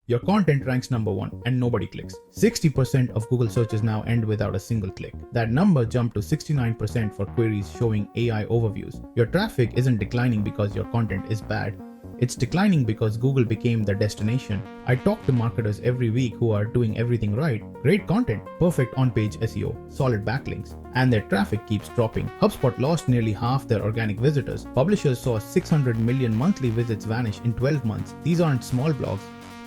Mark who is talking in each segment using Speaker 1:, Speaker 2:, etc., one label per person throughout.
Speaker 1: Your content ranks number 1 and nobody clicks. 60% of Google searches now end without a single click. That number jumped to 69% for queries showing AI overviews. Your traffic isn't declining because your content is bad. It's declining because Google became the destination. I talk to marketers every week who are doing everything right. Great content, perfect on-page SEO, solid backlinks, and their traffic keeps dropping. HubSpot lost nearly half their organic visitors. Publishers saw 600 million monthly visits vanish in 12 months. These aren't small blogs.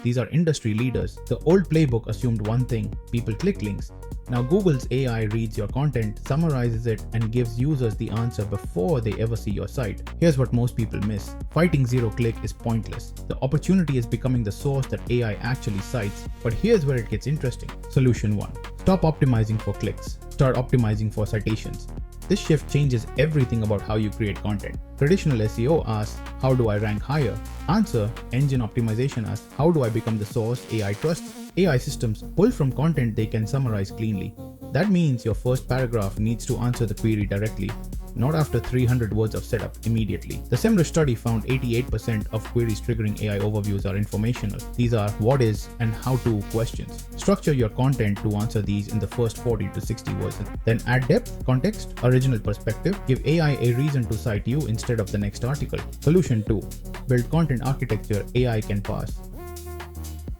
Speaker 1: These are industry leaders. The old playbook assumed one thing: people click links. Now Google's AI reads your content, summarizes it, and gives users the answer before they ever see your site. Here's what most people miss. Fighting zero-click is pointless. The opportunity is becoming the source that AI actually cites. But here's where it gets interesting. Solution 1. Stop optimizing for clicks. Start optimizing for citations. This shift changes everything about how you create content. Traditional SEO asks, how do I rank higher? Answer, engine optimization asks, how do I become the source AI trusts? AI systems pull from content they can summarize cleanly. That means your first paragraph needs to answer the query directly, not after 300 words of setup immediately. The SEMrush study found 88% of queries triggering AI overviews are informational. These are what is and how to questions. Structure your content to answer these in the first 40 to 60 words. Then add depth, context, original perspective. Give AI a reason to cite you instead of the next article. Solution 2. Build content architecture AI can parse.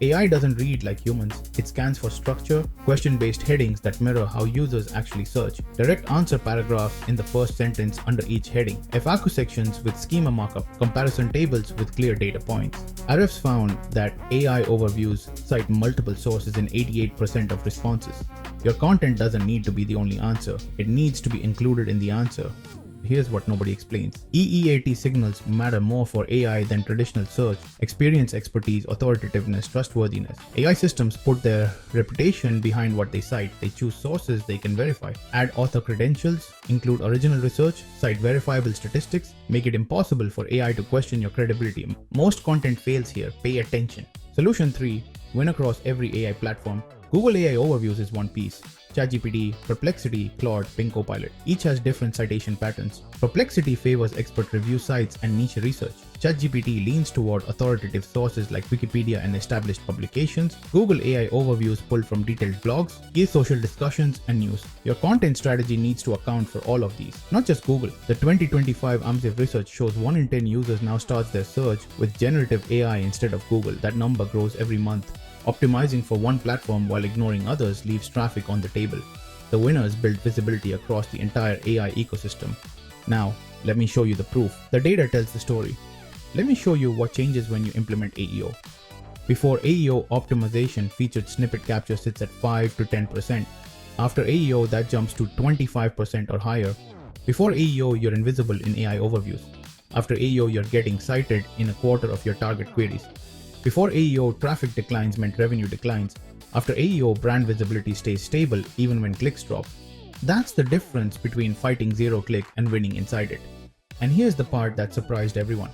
Speaker 1: AI doesn't read like humans. It scans for structure, question-based headings that mirror how users actually search, direct answer paragraphs in the first sentence under each heading, FAQ sections with schema markup, comparison tables with clear data points. RFs found that AI overviews cite multiple sources in 88% of responses. Your content doesn't need to be the only answer. It needs to be included in the answer. Here's what nobody explains. EEAT signals matter more for AI than traditional search: experience, expertise, authoritativeness, trustworthiness. AI systems put their reputation behind what they cite. They choose sources they can verify. Add author credentials, include original research, cite verifiable statistics, make it impossible for AI to question your credibility. Most content fails here. Pay attention. Solution 3. Win across every AI platform. Google AI Overviews is one piece. ChatGPT, Perplexity, Claude, Bing Copilot. Each has different citation patterns. Perplexity favors expert review sites and niche research. ChatGPT leans toward authoritative sources like Wikipedia and established publications. Google AI Overviews pull from detailed blogs, key social discussions, and news. Your content strategy needs to account for all of these, not just Google. The 2025 AMSIV research shows 1 in 10 users now starts their search with generative AI instead of Google. That number grows every month. Optimizing for one platform while ignoring others leaves traffic on the table. The winners build visibility across the entire AI ecosystem. Now, let me show you the proof. The data tells the story. Let me show you what changes when you implement AEO. Before AEO, optimization featured snippet capture sits at 5 to 10%. After AEO, that jumps to 25% or higher. Before AEO, you're invisible in AI overviews. After AEO, you're getting cited in a quarter of your target queries. Before AEO, traffic declines meant revenue declines. After AEO, brand visibility stays stable even when clicks drop. That's the difference between fighting zero-click and winning inside it. And here's the part that surprised everyone.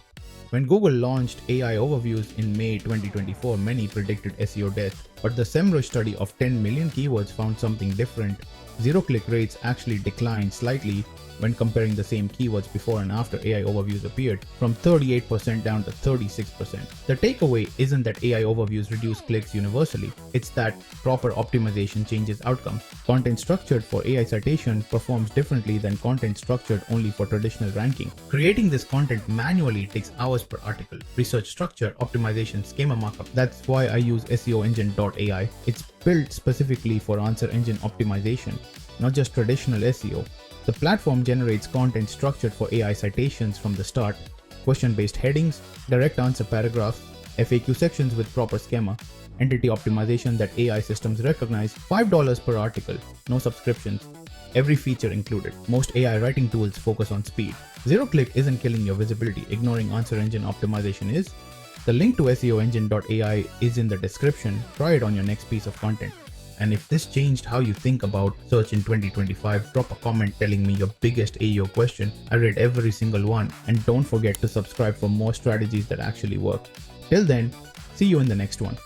Speaker 1: When Google launched AI Overviews in May 2024, many predicted SEO death. But the SEMrush study of 10 million keywords found something different. Zero-click rates actually declined slightly when comparing the same keywords before and after AI overviews appeared, from 38% down to 36%. The takeaway isn't that AI overviews reduce clicks universally, it's that proper optimization changes outcomes. Content structured for AI citation performs differently than content structured only for traditional ranking. Creating this content manually takes hours per article. Research structure, optimization, schema markup. That's why I use SEOengine.ai. It's built specifically for answer engine optimization, not just traditional SEO. The platform generates content structured for AI citations from the start: question-based headings, direct answer paragraphs, FAQ sections with proper schema, entity optimization that AI systems recognize, $5 per article, no subscriptions, every feature included. Most AI writing tools focus on speed. Zero-click isn't killing your visibility, ignoring answer engine optimization is. The link to SEOengine.ai is in the description. Try it on your next piece of content. And if this changed how you think about search in 2025, drop a comment telling me your biggest AEO question. I read every single one, and don't forget to subscribe for more strategies that actually work. Till then, see you in the next one.